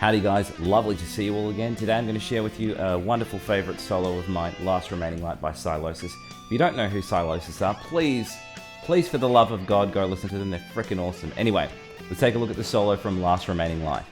Howdy guys, lovely to see you all again. Today I'm going to share with you a wonderful favourite solo of mine, Last Remaining Light by Sylosis. If you don't know who Sylosis are, please for the love of God, go listen to them. They're freaking awesome. Anyway, let's take a look at the solo from Last Remaining Light.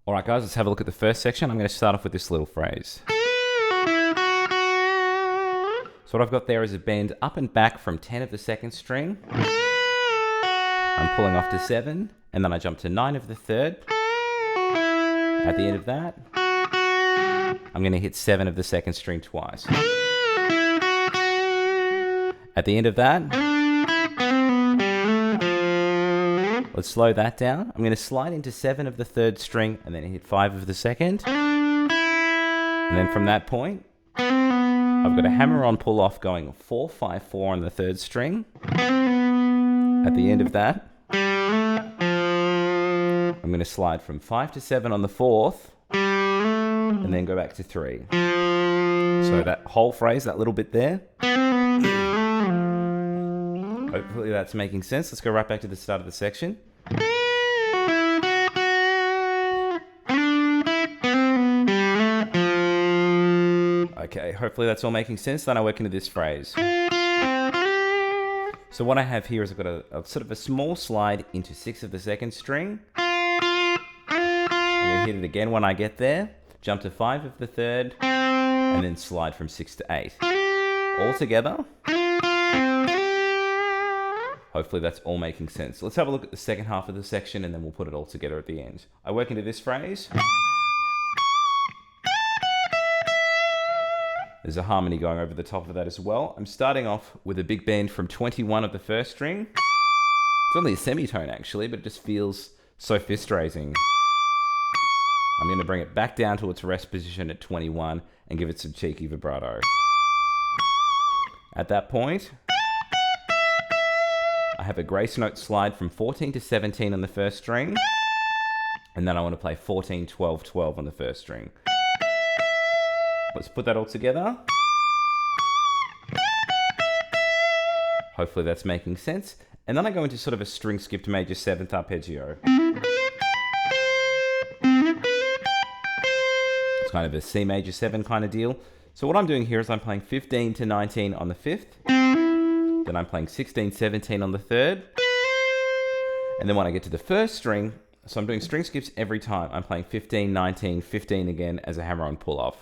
Alright guys, let's have a look at the first section. I'm going to start off with this little phrase. So what I've got there is a bend up and back from 10 of the second string. I'm pulling off to 7, and then I jump to 9 of the third. At the end of that, I'm going to hit 7 of the second string twice. At the end of that, let's slow that down. I'm going to slide into 7 of the third string and then hit 5 of the second. And then from that point, I've got a hammer-on pull-off going 4, 5, 4 on the third string. At the end of that, I'm going to slide from 5 to 7 on the fourth and then go back to 3. So that whole phrase, that little bit there, hopefully that's making sense. Let's go right back to the start of the section. Okay, hopefully that's all making sense. Then I work into this phrase. So what I have here is I've got a sort of a small slide into 6 of the second string. I'm going to hit it again when I get there. Jump to 5 of the third. And then slide from 6 to 8. All together. Hopefully that's all making sense. Let's have a look at the second half of the section and then we'll put it all together at the end. I work into this phrase. There's a harmony going over the top of that as well. I'm starting off with a big bend from 21 of the first string. It's only a semitone actually, but it just feels so fist-raising. I'm going to bring it back down to its rest position at 21 and give it some cheeky vibrato. At that point, I have a grace note slide from 14 to 17 on the first string, and then I want to play 14, 12, 12 on the first string. Let's put that all together. Hopefully that's making sense. And then I go into sort of a string skipped major 7th arpeggio. It's kind of a C major 7 kind of deal. So what I'm doing here is I'm playing 15 to 19 on the 5th. Then I'm playing 16, 17 on the 3rd. And then when I get to the first string, so I'm doing string skips every time. I'm playing 15, 19, 15 again as a hammer-on pull-off.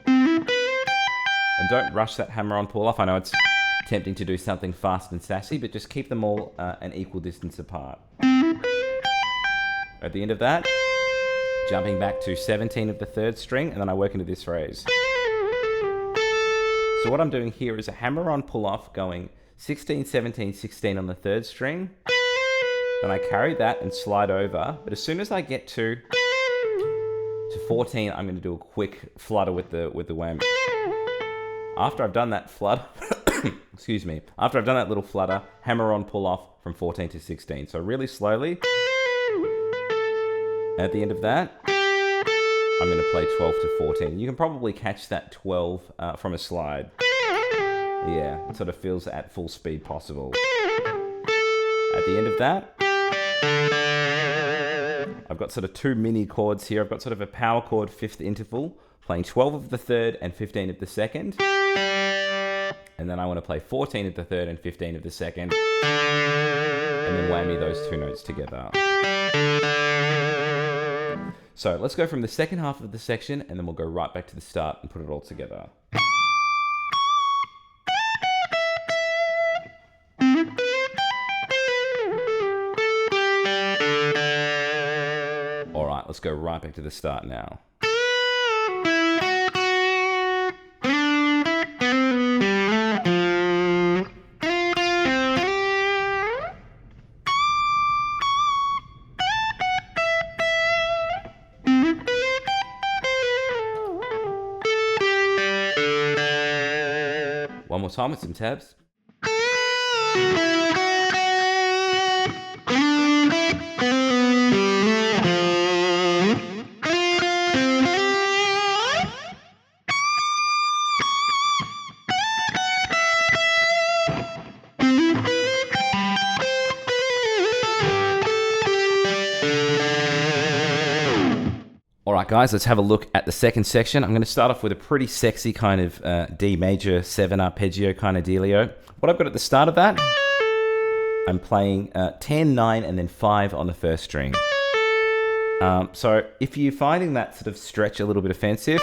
And don't rush that hammer-on pull-off. I know it's tempting to do something fast and sassy, but just keep them all an equal distance apart. At the end of that, jumping back to 17 of the third string, and then I work into this phrase. So what I'm doing here is a hammer-on pull-off going 16, 17, 16 on the third string. Then I carry that and slide over. But as soon as I get to 14, I'm going to do a quick flutter with the whammy. After I've done that flutter, excuse me, after I've done that little flutter, hammer-on pull-off from 14 to 16. So really slowly. At the end of that, I'm going to play 12 to 14. You can probably catch that 12 from a slide. Yeah, it sort of feels at full speed possible. At the end of that, I've got sort of two mini chords here. I've got sort of a power chord 5th interval, playing 12 of the 3rd and 15 of the 2nd. And then I want to play 14 of the third and 15 of the second. And then whammy those two notes together. So let's go from the second half of the section, and then we'll go right back to the start and put it all together. All right, let's go right back to the start now. One more time with some tabs. All right, guys, let's have a look at the second section. I'm going to start off with a pretty sexy kind of D major 7 arpeggio kind of dealio. What I've got at the start of that, I'm playing 10, 9, and then 5 on the first string. So if you're finding that sort of stretch a little bit offensive,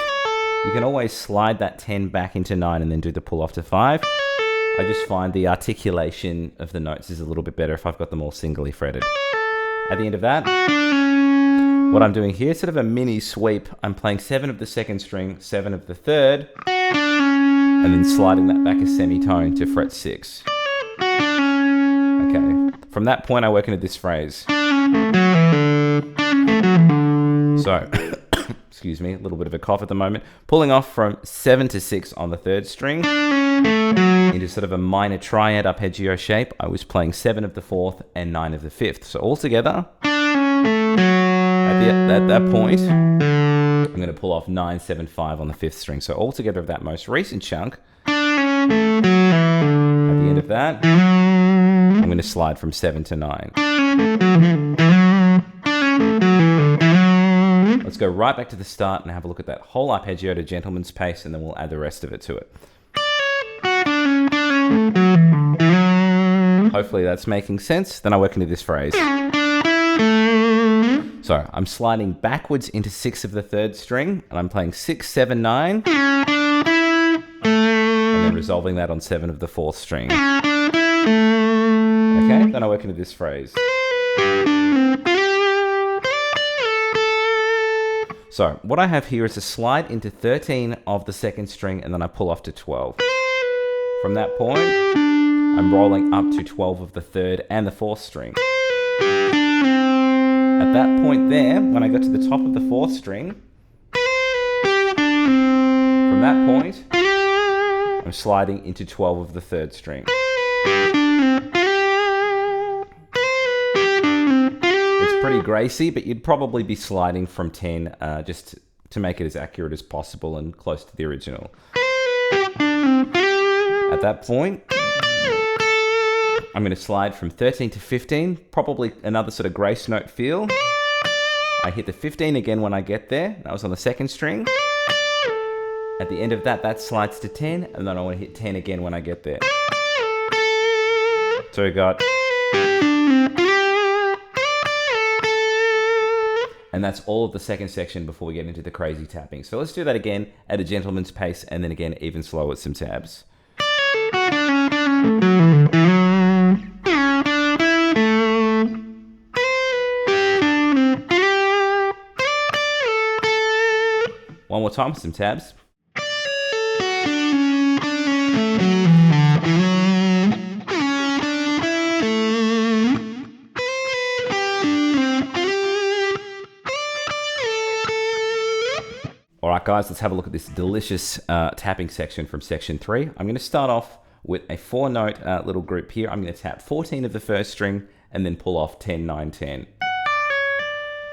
you can always slide that 10 back into 9 and then do the pull off to 5. I just find the articulation of the notes is a little bit better if I've got them all singly fretted. At the end of that, what I'm doing here is sort of a mini sweep. I'm playing 7 of the second string, 7 of the third, and then sliding that back a semitone to fret 6. Okay, from that point I work into this phrase. So, excuse me, a little bit of a cough at the moment. Pulling off from 7 to 6 on the third string into sort of a minor triad arpeggio shape. I was playing 7 of the fourth and 9 of the fifth. So altogether, at that point, I'm going to pull off 9, 7, 5 on the fifth string. So altogether of that most recent chunk, at the end of that, I'm going to slide from 7 to 9. Let's go right back to the start and have a look at that whole arpeggio to gentleman's pace, and then we'll add the rest of it to it. Hopefully that's making sense. Then I work into this phrase. So I'm sliding backwards into 6 of the third string, and I'm playing 6, 7, 9, and then resolving that on 7 of the fourth string. Okay, then I work into this phrase. So what I have here is a slide into 13 of the second string, and then I pull off to 12. From that point, I'm rolling up to 12 of the third and the fourth string. At that point there, when I got to the top of the fourth string, from that point, I'm sliding into 12 of the third string. It's pretty gracie, but you'd probably be sliding from 10 just to make it as accurate as possible and close to the original. At that point, I'm going to slide from 13 to 15, probably another sort of grace note feel. I hit the 15 again when I get there. That was on the second string. At the end of that, that slides to 10, and then I want to hit 10 again when I get there. So we got... And that's all of the second section before we get into the crazy tapping. So let's do that again at a gentleman's pace, and then again even slower with some tabs. One more time with some tabs. All right, guys, let's have a look at this delicious tapping section from section 3. I'm going to start off with a 4-note little group here. I'm going to tap 14 of the first string and then pull off 10, 9, 10.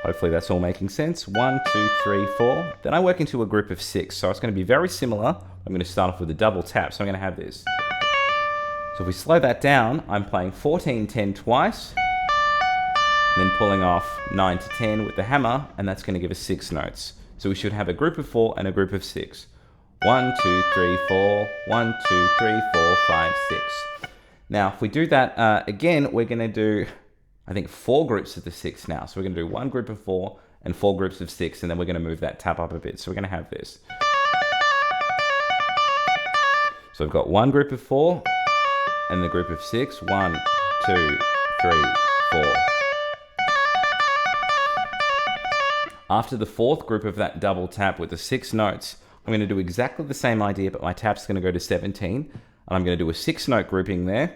Hopefully that's all making sense. 1, 2, 3, 4. Then I work into a group of 6. So it's going to be very similar. I'm going to start off with a double tap. So I'm going to have this. So if we slow that down, I'm playing 14, 10 twice, and then pulling off 9 to 10 with the hammer, and that's going to give us 6 notes. So we should have a group of 4 and a group of 6. 1, 2, 3, 4, 1, 2, 3, 4, 5, 6. Now, if we do that again, we're going to do, I think, 4 groups of the 6 now. So we're going to do 1 group of 4 and 4 groups of 6, and then we're going to move that tap up a bit. So we're going to have this. So I've got 1 group of 4 and the group of 6. 1, 2, 3, 4. After the 4th group of that double tap with the 6 notes, I'm going to do exactly the same idea, but my tap's going to go to 17, and I'm going to do a 6-note grouping there.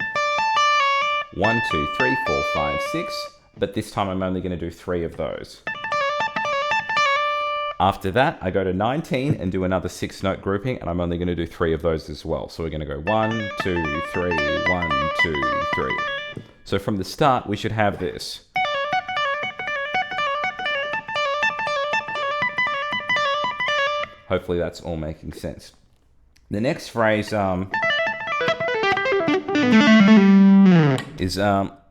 1, 2, 3, 4, 5, 6, but this time I'm only going to do 3 of those. After that, I go to 19 and do another 6-note grouping, and I'm only going to do 3 of those as well. So we're going to go 1, 2, 3, 1, 2, 3. So from the start, we should have this. Hopefully that's all making sense. The next phrase is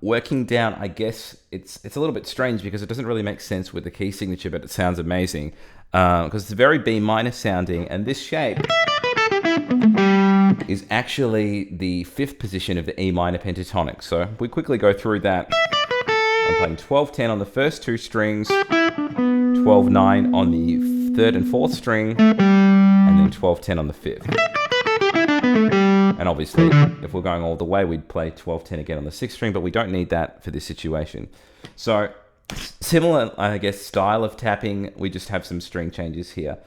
working down. I guess it's a little bit strange because it doesn't really make sense with the key signature, but it sounds amazing because it's very B minor sounding, and this shape is actually the 5th position of the E minor pentatonic. So if we quickly go through that, I'm playing 12-10 on the first 2 strings, 12-9 on the 3rd and 4th string, and then 12-10 on the 5th. And obviously, if we're going all the way, we'd play 12-10 again on the 6th string, but we don't need that for this situation. So, similar, I guess, style of tapping, we just have some string changes here.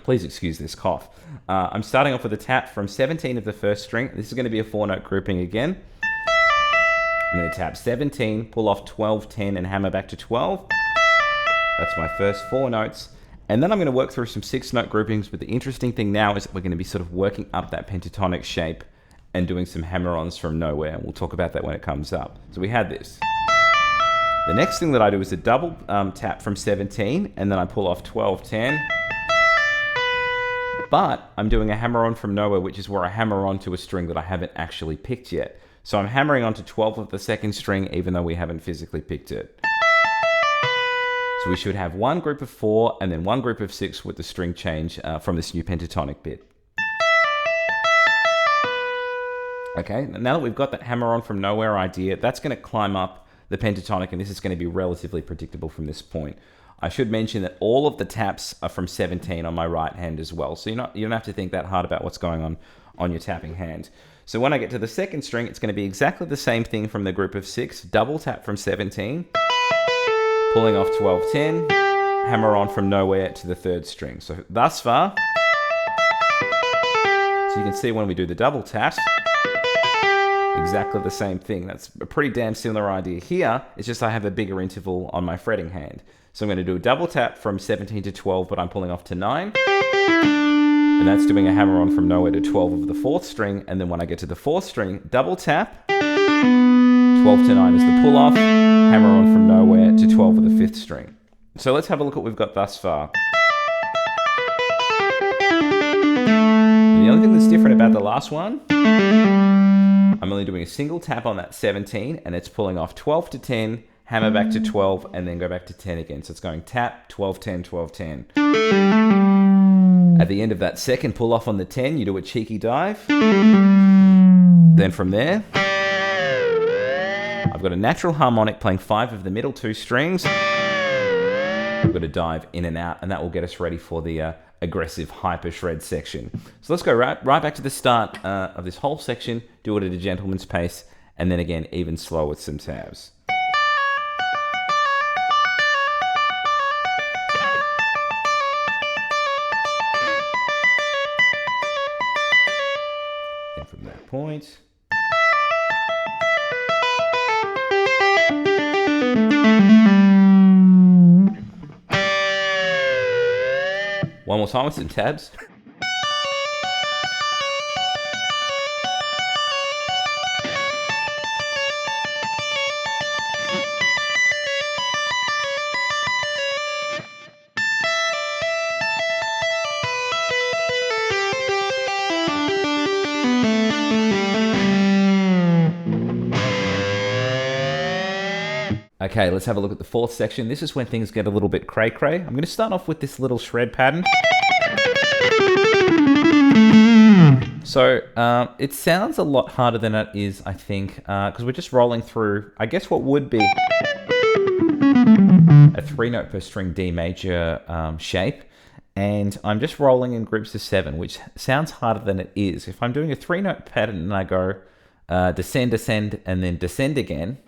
Please excuse this cough. I'm starting off with a tap from 17 of the 1st string. This is going to be a 4-note grouping again. I'm going to tap 17, pull off 12-10, and hammer back to 12. That's my first 4 notes. And then I'm going to work through some 6-note groupings, but the interesting thing now is that we're going to be sort of working up that pentatonic shape and doing some hammer-ons from nowhere, and we'll talk about that when it comes up. So we had this. The next thing that I do is a double tap from 17, and then I pull off 12-10. But I'm doing a hammer-on from nowhere, which is where I hammer on to a string that I haven't actually picked yet. So I'm hammering onto 12 of the 2nd string, even though we haven't physically picked it. So we should have 1 group of 4 and then 1 group of 6 with the string change from this new pentatonic bit. Okay, now that we've got that hammer on from nowhere idea, that's going to climb up the pentatonic, and this is going to be relatively predictable from this point. I should mention that all of the taps are from 17 on my right hand as well, so you don't have to think that hard about what's going on your tapping hand. So when I get to the 2nd string, it's going to be exactly the same thing from the group of 6, double tap from 17, pulling off 12-10, hammer on from nowhere to the 3rd string. So thus far, so you can see when we do the double taps, exactly the same thing. That's a pretty damn similar idea here. It's just I have a bigger interval on my fretting hand. So I'm going to do a double tap from 17 to 12, but I'm pulling off to 9. And that's doing a hammer on from nowhere to 12 of the 4th string. And then when I get to the 4th string, double tap, 12 to 9 is the pull off, hammer on from nowhere to 12 of the 5th string. So let's have a look at what we've got thus far. And the only thing that's different about the last one, I'm only doing a single tap on that 17, and it's pulling off 12 to 10, hammer back to 12, and then go back to 10 again. So it's going tap, 12, 10, 12, 10. At the end of that 2nd pull off on the 10, you do a cheeky dive. Then from there, I've got a natural harmonic playing 5 of the middle 2 strings. We've got to dive in and out, and that will get us ready for the aggressive hyper shred section. So let's go right back to the start of this whole section, do it at a gentleman's pace, and then again, even slow with some tabs. And from that point, one more time with some tabs. Okay, let's have a look at the 4th section. This is when things get a little bit cray-cray. I'm going to start off with this little shred pattern. So it sounds a lot harder than it is, I think, because we're just rolling through, I guess, what would be a 3-note per string D major shape. And I'm just rolling in groups of 7, which sounds harder than it is. If I'm doing a 3-note pattern and I go descend, descend, and then descend again,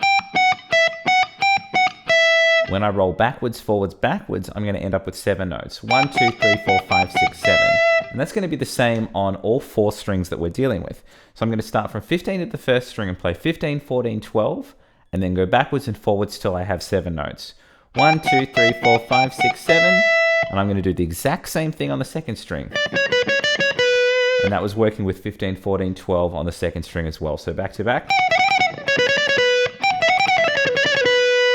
when I roll backwards, forwards, backwards, I'm going to end up with 7 notes. 1, 2, 3, 4, 5, 6, 7. And that's going to be the same on all 4 strings that we're dealing with. So I'm going to start from 15 at the first string and play 15, 14, 12, and then go backwards and forwards till I have 7 notes. 1, 2, 3, 4, 5, 6, 7. And I'm going to do the exact same thing on the second string. And that was working with 15, 14, 12 on the second string as well. So back to back.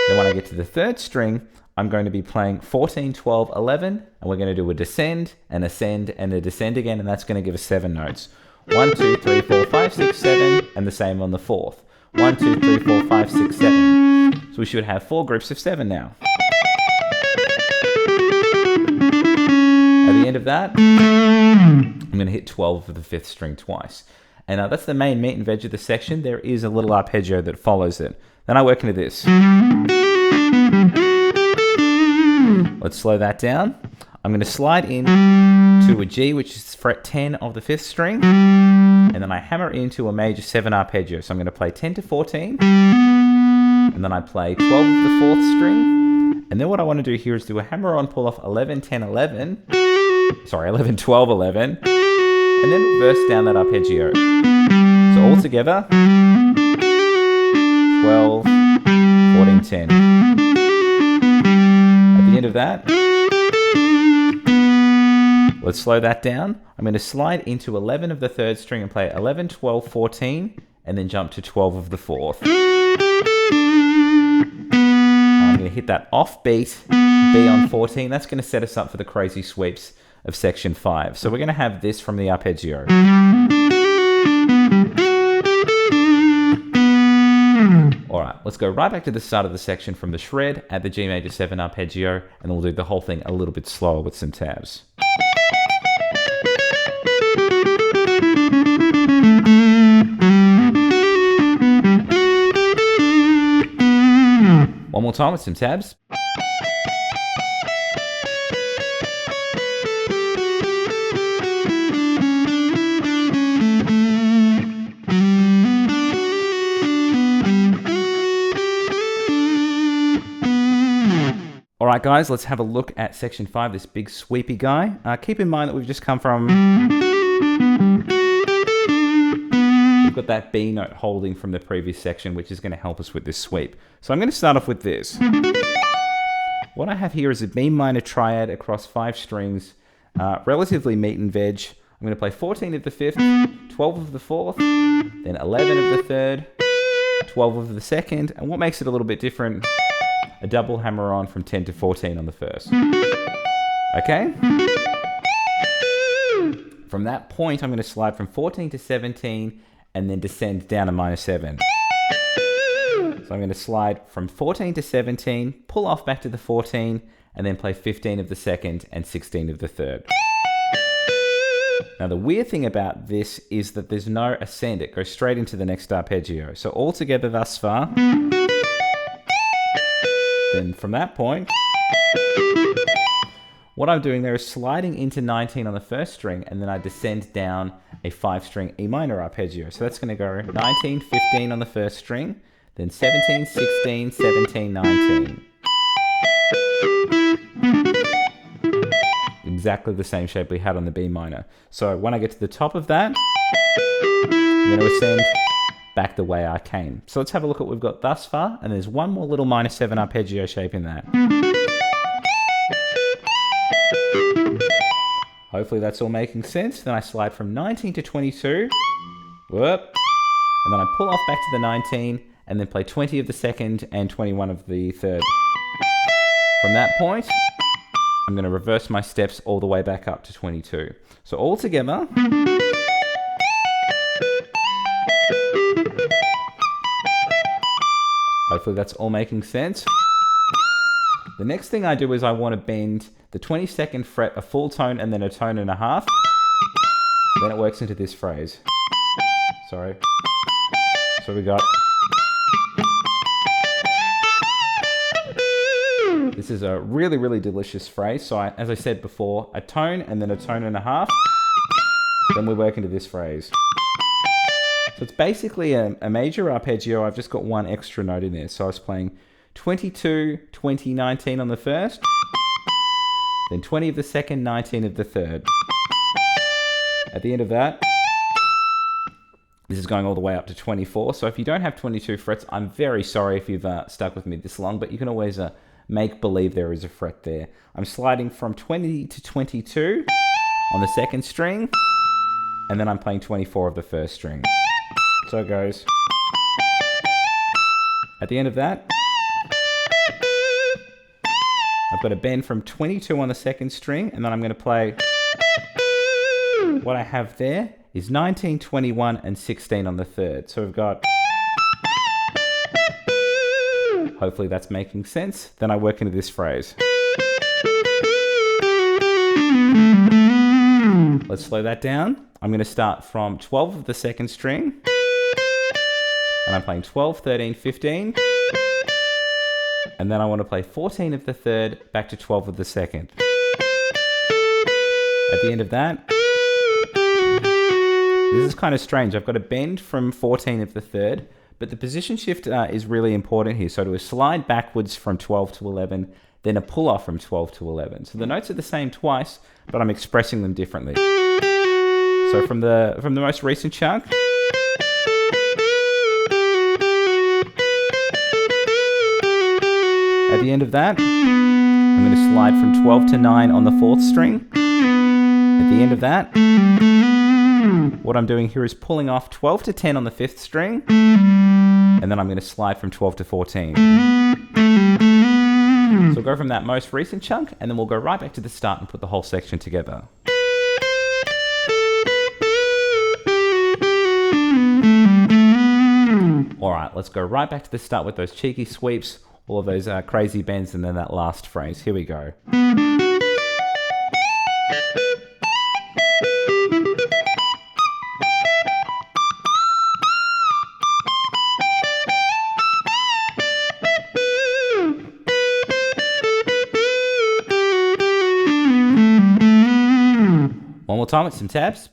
Then when I get to the third string, I'm going to be playing 14, 12, 11, and we're going to do a descend, an ascend, and a descend again, and that's going to give us 7 notes. 1, 2, 3, 4, 5, 6, 7, and the same on the fourth. 1, 2, 3, 4, 5, 6, 7. So we should have 4 groups of 7 now. At the end of that, I'm going to hit 12 of the 5th string twice. And that's the main meat and veg of the section. There is a little arpeggio that follows it. Then I work into this. Let's slow that down. I'm going to slide in to a G, which is fret 10 of the 5th string. And then I hammer into a major 7 arpeggio. So I'm going to play 10 to 14. And then I play 12 of the 4th string. And then what I want to do here is do a hammer on, pull off 11, 10, 11. Sorry, 11, 12, 11. And then reverse down that arpeggio. So all together, 12, 14, 10. At the end of that, let's slow that down. I'm going to slide into 11 of the 3rd string and play 11, 12, 14, and then jump to 12 of the 4th. I'm going to hit that offbeat B on 14. That's going to set us up for the crazy sweeps of section 5. So we're going to have this from the arpeggio. All right, let's go right back to the start of the section from the shred at the G major 7 arpeggio, and we'll do the whole thing a little bit slower with some tabs. One more time with some tabs. All right, guys, let's have a look at section 5, this big sweepy guy. Keep in mind that we've just come from... We've got that B note holding from the previous section, which is going to help us with this sweep. So I'm going to start off with this. What I have here is a B minor triad across 5 strings, relatively meat and veg. I'm going to play 14 of the 5th, 12 of the 4th, then 11 of the 3rd, 12 of the 2nd, and what makes it a little bit different, a double hammer on from 10 to 14 on the 1st. Okay? From that point, I'm going to slide from 14 to 17 and then descend down a minor 7. So I'm going to slide from 14 to 17, pull off back to the 14, and then play 15 of the 2nd and 16 of the 3rd. Now the weird thing about this is that there's no ascend. It goes straight into the next arpeggio. So all together thus far, then from that point, what I'm doing there is sliding into 19 on the 1st string, and then I descend down a 5-string E minor arpeggio. So that's going to go 19, 15 on the 1st string, then 17, 16, 17, 19. Exactly the same shape we had on the B minor. So when I get to the top of that, I'm going to ascend back the way I came. So let's have a look at what we've got thus far, and there's one more little minor 7 arpeggio shape in that. Hopefully that's all making sense. Then I slide from 19 to 22, whoop, and then I pull off back to the 19, and then play 20 of the 2nd and 21 of the 3rd. From that point, I'm going to reverse my steps all the way back up to 22. So all together, hopefully that's all making sense. The next thing I do is I want to bend the 22nd fret a full tone and then a tone and a half. Then it works into this phrase. Sorry. So we got... This is a really, really delicious phrase. So as I said before, a tone and then a tone and a half. Then we work into this phrase. So it's basically a major arpeggio. I've just got one extra note in there. So I was playing 22, 20, 19 on the first. Then 20 of the second, 19 of the third. At the end of that, this is going all the way up to 24. So if you don't have 22 frets, I'm very sorry if you've stuck with me this long, but you can always make believe there is a fret there. I'm sliding from 20 to 22 on the second string, and then I'm playing 24 of the first string. So it goes. At the end of that, I've got a bend from 22 on the second string, and then I'm going to play... What I have there is 19, 21, and 16 on the third. So we've got... Hopefully that's making sense. Then I work into this phrase. Let's slow that down. I'm going to start from 12 of the second string. And I'm playing 12, 13, 15. And then I want to play 14 of the third, back to 12 of the second. At the end of that, this is kind of strange. I've got a bend from 14 of the third, but the position shift is really important here. So to a slide backwards from 12 to 11, then a pull off from 12 to 11. So the notes are the same twice, but I'm expressing them differently. So from the most recent chunk, at the end of that, I'm going to slide from 12 to 9 on the fourth string. At the end of that, what I'm doing here is pulling off 12 to 10 on the fifth string, and then I'm going to slide from 12 to 14. So we'll go from that most recent chunk, and then we'll go right back to the start and put the whole section together. All right, let's go right back to the start with those cheeky sweeps, all of those crazy bends, and then that last phrase. Here we go. One more time with some tabs.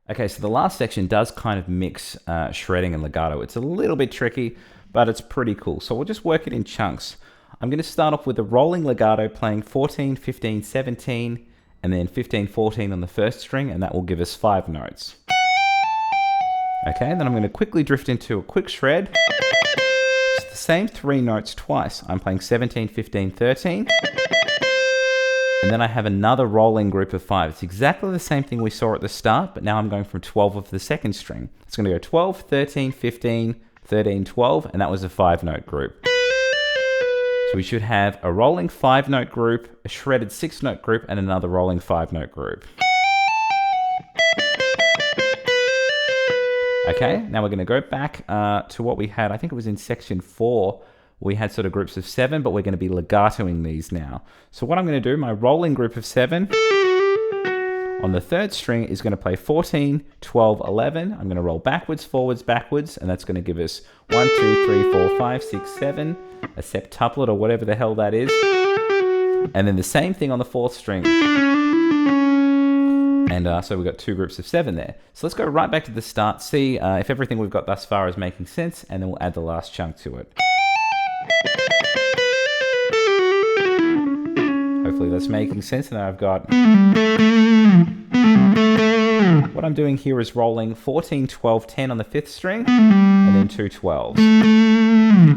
Okay, so the last section does kind of mix shredding and legato. It's a little bit tricky, but it's pretty cool. So we'll just work it in chunks. I'm going to start off with a rolling legato playing 14, 15, 17, and then 15, 14 on the first string, and that will give us 5 notes. Okay, then I'm going to quickly drift into a quick shred. It's the same 3 notes twice. I'm playing 17, 15, 13. And then I have another rolling group of 5. It's exactly the same thing we saw at the start, but now I'm going from 12 of the second string. It's going to go 12, 13, 15, 13, 12, and that was a 5-note group. So we should have a rolling 5-note group, a shredded 6-note group, and another rolling 5-note group. Okay, now we're going to go back to what we had. I think it was in section 4. We had sort of groups of 7, but we're going to be legatoing these now. So what I'm going to do, my rolling group of 7 on the third string is going to play 14, 12, 11. I'm going to roll backwards, forwards, backwards, and that's going to give us 1, 2, 3, 4, 5, 6, 7, a septuplet or whatever the hell that is. And then the same thing on the fourth string. And so we've got 2 groups of 7 there. So let's go right back to the start, see if everything we've got thus far is making sense, and then we'll add the last chunk to it. Hopefully that's making sense. And then I've got... What I'm doing here is rolling 14, 12, 10 on the 5th string, and then 2 12s.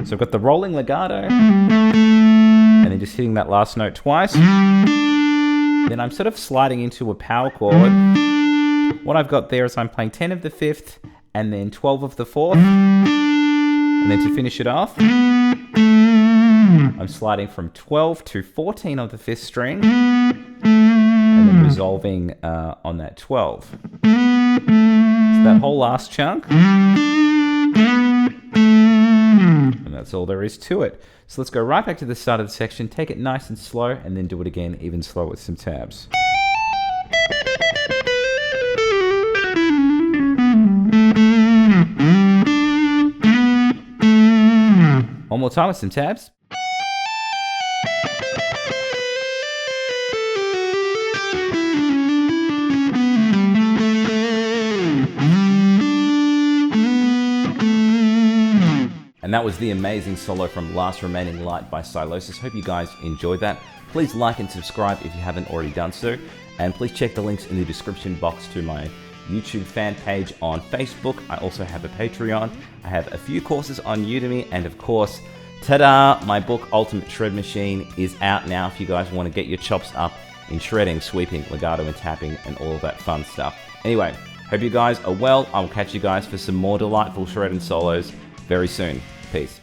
So I've got the rolling legato, and then just hitting that last note twice. Then I'm sort of sliding into a power chord. What I've got there is I'm playing 10 of the 5th, and then 12 of the 4th. And then to finish it off, I'm sliding from 12 to 14 on the 5th string, and then resolving on that 12. So that whole last chunk, and that's all there is to it. So let's go right back to the start of the section, take it nice and slow, and then do it again even slower with some tabs. One more time with some tabs. And that was the amazing solo from Last Remaining Light by Sylosis. Hope you guys enjoyed that. Please like and subscribe if you haven't already done so. And please check the links in the description box to my YouTube fan page on Facebook. I also have a Patreon. I have a few courses on Udemy. And of course, ta-da, my book, Ultimate Shred Machine, is out now if you guys want to get your chops up in shredding, sweeping, legato, and tapping, and all of that fun stuff. Anyway, hope you guys are well. I will catch you guys for some more delightful shred and solos very soon. Peace.